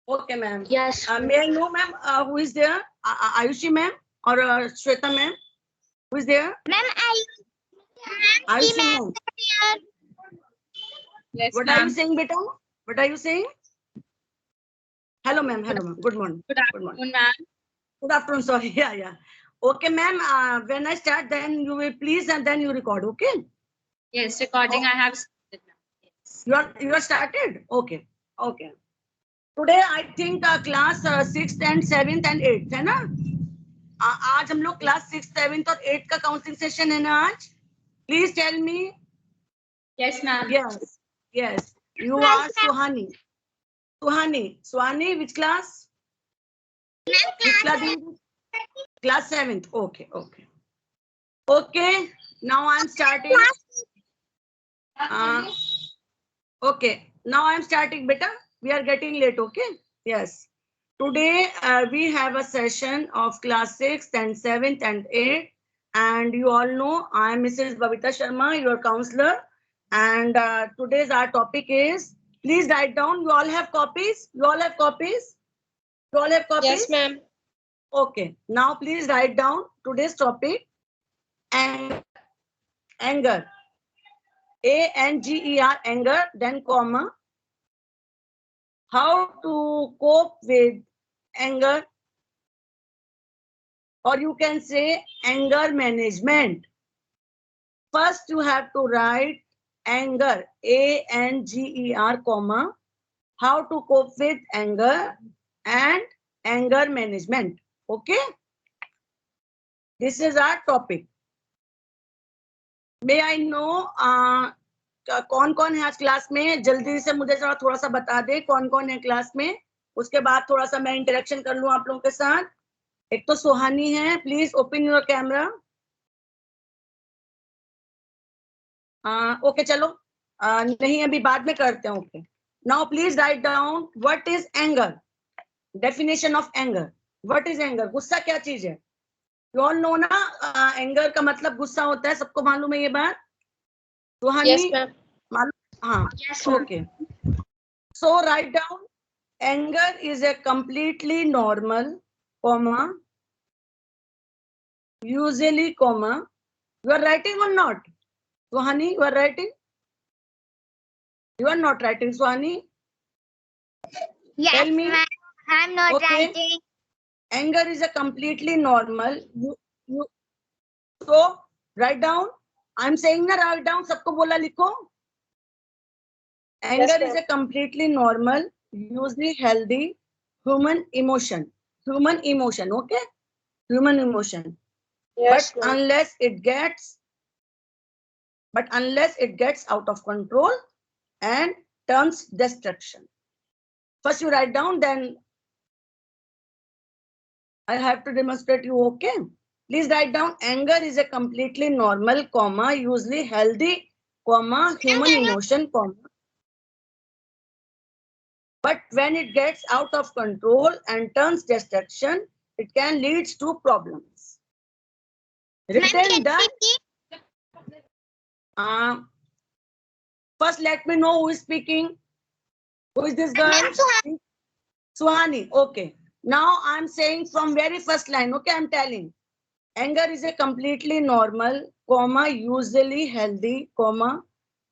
Okay, ma'am. Yes. May I know, ma'am, who is there? Ayushi, ma'am, or Shweta, ma'am? Who is there? Ma'am, Ayushi, ma'am. Yes, What are you ma'am. saying, beta? What are you saying? Hello, ma'am. Hello, ma'am. Good morning. Good Good morning. afternoon, ma'am. Good afternoon. Sorry. Yeah, yeah. Okay, ma'am. When I start, then you will please, and then you record. Okay. Yes, recording I have started, ma'am. Yes. You are started. Okay. Okay. Today I think class 6th and 7th and 8th है ना? आज हम लोग class 6th 7th और 8th का counselling session है ना आज? Please tell me. Yes, ma'am. Yes. Yes. You are Suhani. Suhani, which class? Which class? Class 7th. Okay. Okay. Okay. Now I'm starting. Okay. Now I'm starting, beta. We are getting late. Okay. Yes. Today we have a session of class 6th and 7th and 8th. And you all know I am Mrs. Babita Sharma, your counselor. And today's our topic is, please write down. You all have copies? You all have copies? You all have copies? Yes, ma'am. Okay. Now please write down today's topic. Anger. Anger. A-N-G-E-R, anger, then comma. How to cope with anger, or you can say anger management. First, you have to write anger, A-N-G-E-R, comma, how to cope with anger and anger management. Okay? This is our topic. May I know कौन कौन है आज class में? जल्दी से मुझे जरा थोड़ा सा बता दे कौन कौन है क्लास में. उसके बाद थोड़ा सा मैं इंटरेक्शन कर लूं आप लोगों के साथ. एक तो सुहानी है. Please open your camera. Okay चलो. नहीं अभी बाद में करते हैं. Okay. Now please write down what is anger. Definition of anger. What is anger? गुस्सा क्या चीज है? यू ऑल नो ना. एंगर का मतलब गुस्सा होता है. सबको मालूम है ये बात? सुहानी Yes, ma'am. मालूम? हाँ. Yes, ma'am. Okay. So write down anger is a completely normal, comma, usually, comma. You are writing or not? Suhani, you are writing? You are not writing, Suhani? Yes, Tell me. ma'am. I'm not Okay. writing. Anger is a completely normal. So write down. I'm saying na write down. सबको बोला लिखो. Anger is a completely normal, usually healthy human emotion. Human emotion, okay? Human emotion. Yes, But ma'am. unless it gets out of control and turns destruction. First you write down, then I have to demonstrate you. Okay. Please write down anger is a completely normal, comma, usually healthy, comma, human emotion, comma. But when it gets out of control and turns destruction, it can lead to problems. Written done. First, let me know who is speaking. Who is this girl? Suhani. Okay. Now I'm saying from very first line. Okay, I'm telling. Anger is a completely normal, comma, usually healthy, comma,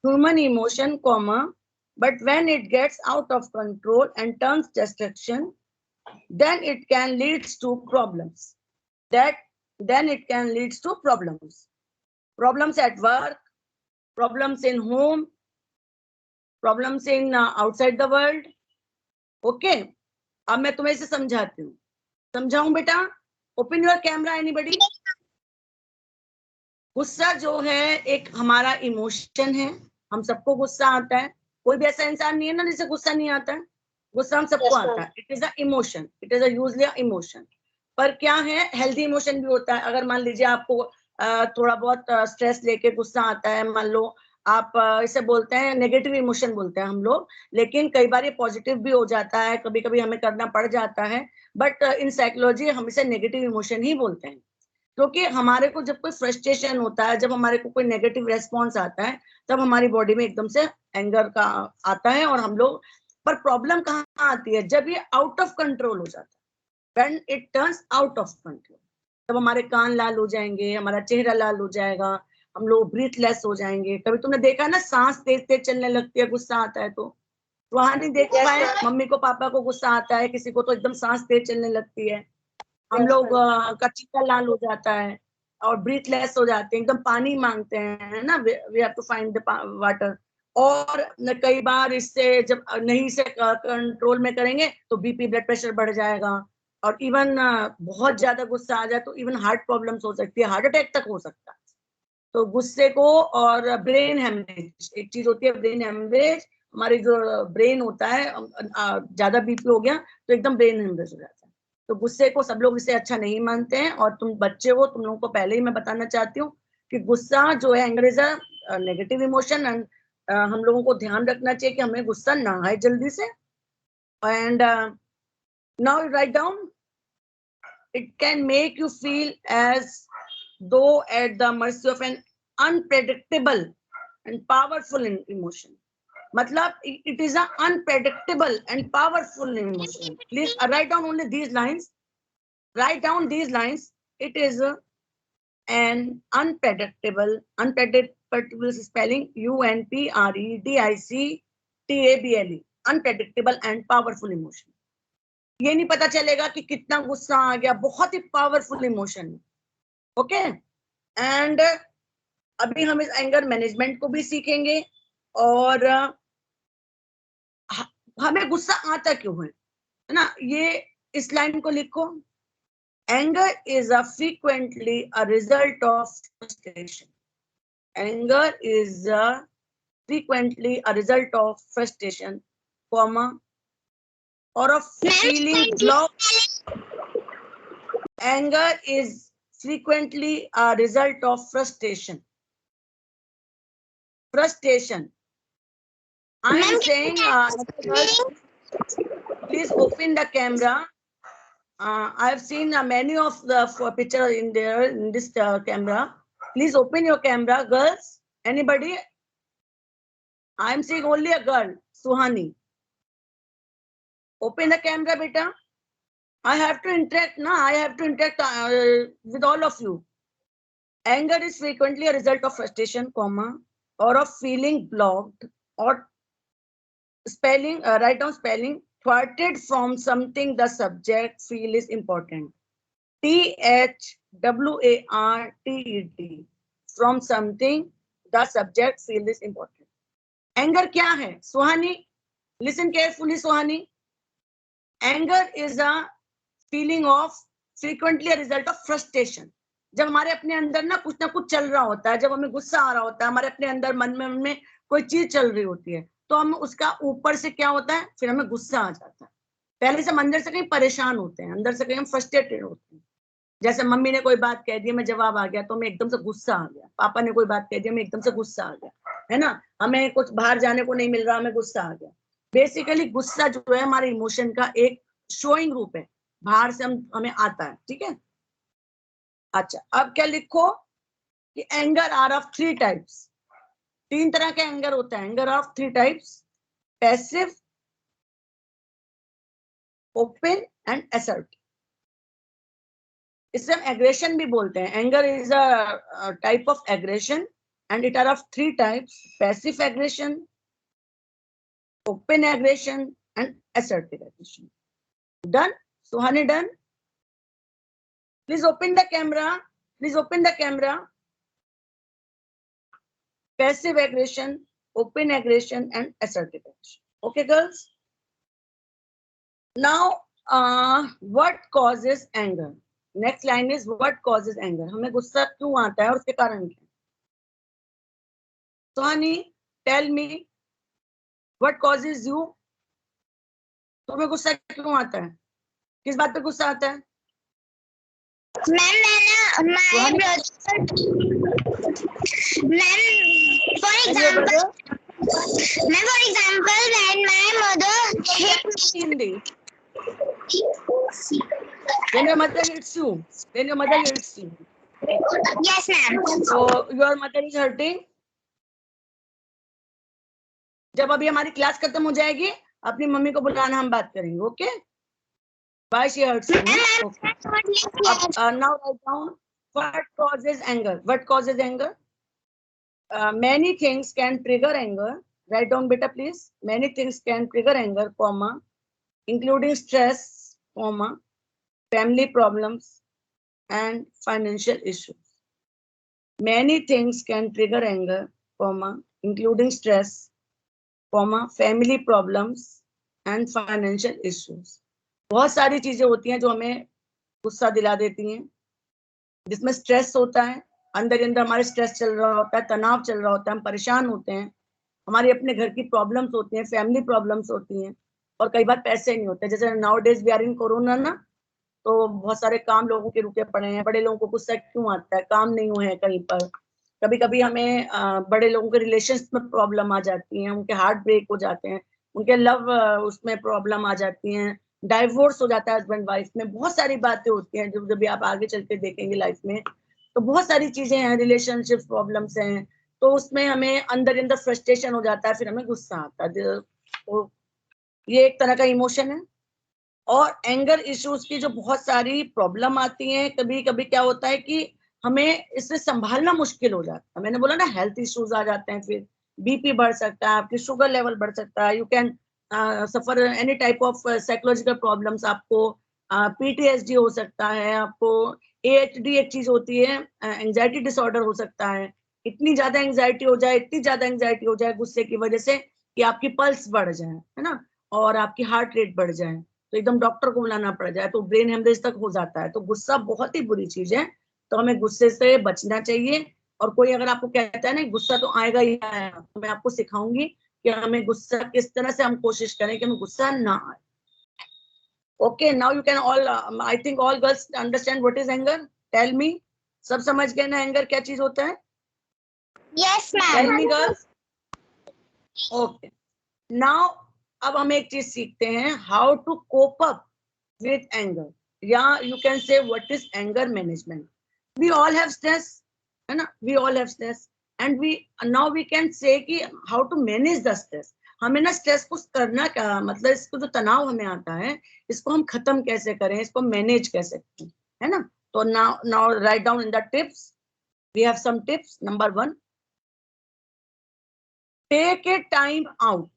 human emotion, comma, but when it gets out of control and turns destruction, then it can lead to problems. Then it can lead to problems. Problems at work, problems in home, problems in outside the world. Okay. अब मैं तुम्हें इसे समझाती हूँ. समझाऊं बेटा? Open your camera anybody. गुस्सा जो है एक हमारा इमोशन है. हम सबको गुस्सा आता है. कोई भी ऐसा इंसान नहीं है ना जिसे गुस्सा नहीं आता है. गुस्सा हम सबको आता है. It is a emotion. It is a usually emotion. पर क्या है, हेल्दी इमोशन भी होता है. अगर मान लीजिए आपको थोड़ा बहुत स्ट्रेस लेके गुस्सा आता है, मान लो आप इसे बोलते हैं नेगेटिव इमोशन बोलते हैं हम लोग, लेकिन कई बार ये पॉजिटिव भी हो जाता है. कभी कभी हमें करना पड़ जाता है, बट इन साइकोलॉजी हम इसे नेगेटिव इमोशन ही बोलते हैं. क्योंकि हमारे को जब कोई फ्रस्ट्रेशन होता है, जब हमारे को कोई नेगेटिव रेस्पॉन्स आता है, तब हमारी बॉडी में एकदम से एंगर का आता है और हम लोग पर प्रॉब्लम कहाँ आती है? जब ये आउट ऑफ कंट्रोल हो जाता है, when it turns out of control, तब हमारे कान लाल हो जाएंगे, हमारा चेहरा लाल हो जाएगा, हम लोग ब्रीथलेस हो जाएंगे। कभी तुमने देखा ना, सांस तेज तेज चलने लगती है गुस्सा आता है तो वहां नहीं देख Yes, पाए? ma'am. मम्मी को पापा को गुस्सा आता है, किसी को तो एकदम सांस तेज चलने लगती है, हम Yes, लोग ma'am. का चेहरा लाल हो जाता है और ब्रीथलेस हो जाते हैं, एकदम पानी मांगते हैं, है ना, we have to find the water. और कई बार इससे जब नहीं से कंट्रोल में करेंगे तो बीपी ब्लड प्रेशर बढ़ जाएगा, और इवन बहुत ज्यादा गुस्सा आ जाए तो इवन हार्ट प्रॉब्लम्स हो सकती है, हार्ट अटैक तक हो सकता है। तो गुस्से को, और ब्रेन हेमरेज, एक चीज होती है ब्रेन हेमरेज, हमारी जो ब्रेन होता है, ज्यादा बीपी हो गया तो एकदम ब्रेन हेमरेज हो जाता है। तो गुस्से को सब लोग इसे अच्छा नहीं मानते हैं, और तुम बच्चे हो, तुम लोगों को पहले ही मैं बताना चाहती हूँ कि गुस्सा जो है anger is a negative emotion, and हम लोगों को ध्यान रखना चाहिए कि हमें गुस्सा ना आए जल्दी से। And now write down, it can make you feel as though at the mercy of an unpredictable and powerful emotion. मतलब it is an unpredictable and powerful emotion. Please write down only these lines. Write down these lines. It is an unpredictable spelling UNPREDICTABLE, unpredictable and powerful emotion. ये नहीं पता चलेगा कि कितना गुस्सा आ गया, बहुत ही पावरफुल इमोशन। ओके, एंड अभी हम इस एंगर मैनेजमेंट को भी सीखेंगे, और हमें गुस्सा आता क्यों है ना, ये इस लाइन को लिखो। Anger is a frequently a result of frustration. Anger is a frequently a result of frustration, comma, or of feeling blocked. Anger is frequently a result of frustration. Frustration. I am saying, please open the camera. I have seen many of the picture in there in this camera. Please open your camera, girls. Anybody? I am seeing only a girl, Suhani. Open the camera, beta. I have to interact, na? I have to interact with all of you. Anger is frequently a result of frustration, comma, or of feeling blocked, or spelling, write down spelling, thwarted from something the subject feel is important. THWARTED, from something the subject feel is important. Anger क्या है? Suhani, listen carefully, Suhani. Anger is a feeling of frequently a result of frustration. जब हमारे अपने अंदर ना कुछ चल रहा होता है, जब हमें गुस्सा आ रहा होता है, हमारे अपने अंदर मन में कोई चीज चल रही होती है, तो हम उसका ऊपर से क्या होता है, फिर हमें गुस्सा आ जाता है। पहले से हम अंदर से कहीं परेशान होते हैं, अंदर से कहीं हम फ्रस्ट्रेटेड होते हैं। जैसे मम्मी ने कोई बात कह दी, मैं जवाब आ गया तो मैं एकदम से गुस्सा आ गया, पापा ने कोई बात कह दी, मैं एकदम से गुस्सा आ गया, है ना, हमें कुछ बाहर जाने को नहीं मिल रहा, हमें गुस्सा आ गया। बेसिकली गुस्सा जो है हमारे इमोशन का एक शोइंग रूप है, बाहर से हमें आता है, ठीक है। अच्छा, अब क्या लिखो कि एंगर आर ऑफ 3 टाइप्स। 3 तरह के एंगर होता है, anger of 3 types, passive, open and assertive. इसे हम एग्रेशन भी बोलते हैं। Anger is a type of aggression and it are of 3 types, passive aggression, open aggression and assertive aggression. Done? Suhani done? Please open the camera. Please open the camera. Passive aggression, open aggression, and assertive aggression. Okay, girls? Now, what causes anger? Next line is what causes anger. हमें गुस्सा क्यों आता है और उसके कारण क्या? Sohani, tell me what causes you? तुम्हें गुस्सा क्यों आता है? किस बात पे गुस्सा आता है? Ma'am for example when my mother hit me. Hindi. When your mother hits you. When your mother hits you. Yes, ma'am. So your mother is hurting. जब अभी हमारी क्लास खत्म हो जाएगी अपनी मम्मी को बुलाना, हम बात करेंगे. Okay, why she hurts you? Okay. Now write down what causes anger. What causes anger? Many things can trigger anger. Write down, beta, please. Many things can trigger anger, comma, including stress, comma, family problems, and financial issues. Many things can trigger anger, comma, including stress, comma, family problems, and financial issues. बहुत सारी चीजें होती हैं जो हमें गुस्सा दिला देती हैं, जिसमें स्ट्रेस होता है, अंदर अंदर हमारे स्ट्रेस चल रहा होता है, तनाव चल रहा होता है, हम परेशान होते हैं, हमारी अपने घर की प्रॉब्लम्स होती हैं, फैमिली प्रॉब्लम्स होती हैं, और कई बार पैसे नहीं होते. जैसे nowadays we are in corona ना, तो बहुत सारे काम लोगों के रुके पड़े हैं. बड़े लोगों को गुस्सा क्यों आता है? काम नहीं हुए हैं कहीं पर. कभी कभी हमें बड़े लोगों के रिलेशंस में प्रॉब्लम आ जाती है, उनके हार्ट ब्रेक हो जाते हैं, उनके लव उसमें प्रॉब्लम आ जाती है, डाइवोर्स हो जाता है हस्बैंड वाइफ में. बहुत सारी बातें होती हैं जो जब आप आगे चल के देखेंगे लाइफ में, तो बहुत सारी चीजें हैं, रिलेशनशिप प्रॉब्लम्स हैं, तो उसमें हमें अंदर अंदर फ्रस्ट्रेशन हो जाता है, फिर हमें गुस्सा आता है. तो ये एक तरह का इमोशन है. और एंगर इश्यूज की जो बहुत सारी प्रॉब्लम आती हैं, कभी कभी क्या होता है कि हमें इसे संभालना मुश्किल हो जाता है. मैंने बोला ना, हेल्थ इश्यूज आ जाते हैं, फिर बीपी बढ़ सकता है, आपकी शुगर लेवल बढ़ सकता है, you can suffer any type of psychological problems, आपको पीटीएसडी हो सकता है, आपको एएचडी एक चीज होती है, एंजाइटी डिसऑर्डर हो सकता है. इतनी ज्यादा एंजाइटी हो जाए, इतनी ज्यादा एंजाइटी हो जाए गुस्से की वजह से कि आपकी पल्स बढ़ जाए, है ना, और आपकी हार्ट रेट बढ़ जाए, तो एकदम डॉक्टर को बुलाना पड़ जाए, तो ब्रेन हेमरेज तक हो जाता है. तो गुस्सा बहुत ही बुरी चीज है, तो हमें गुस्से से बचना चाहिए. और कोई अगर आपको कहता है ना गुस्सा तो आएगा ही आएगा, तो मैं आपको सिखाऊंगी कि हमें गुस्सा किस तरह से हम कोशिश करें कि हमें गुस्सा ना आए. Okay, now you can all, I think all girls understand what is anger. Tell me, सब समझ गए ना एंगर क्या चीज होता है? Yes, tell me ma'am. Girls. Okay, now अब हम एक चीज सीखते हैं, how to cope up with anger, या you can say what is anger management. We all have stress, है ना, we all have stress, and we now we can say कि how to manage the stress. हमें ना stress को करना क्या, मतलब इसको जो तनाव हमें आता है, इसको हम खत्म कैसे करें, इसको मैनेज कैसे करें, है ना. तो now write down in the tips. We have some tips. Number 1, take a time out.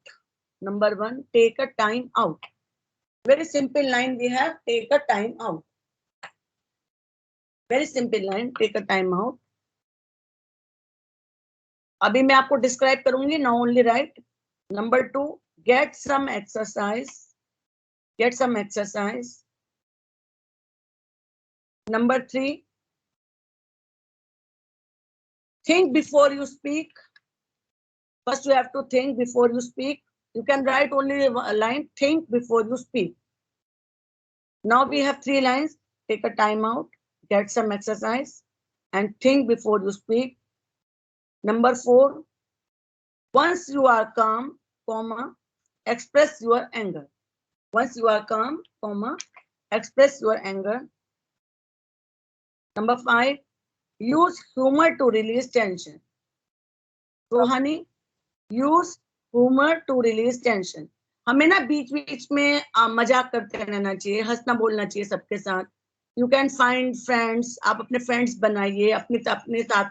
Number 1, take a time out. Very simple line we have, take a time out. Very simple line, take a time out. अभी मैं आपको describe करूंगी, now only write. Number 2, get some exercise. Get some exercise. Number 3, think before you speak. First, you have to think before you speak. You can write only a line, think before you speak. Now we have 3 lines, take a time out, get some exercise, and think before you speak. Number 4, once you are calm, comma, express your anger. Once you are calm, comma, express your anger. Number 5, use humor to release tension. So honey, use humor to release tension. हमें ना बीच बीच में मजाक करते रहना चाहिए, हंसना बोलना चाहिए सबके साथ. यू कैन फाइंड फ्रेंड्स, आप अपने फ्रेंड्स बनाइए, अपने साथ के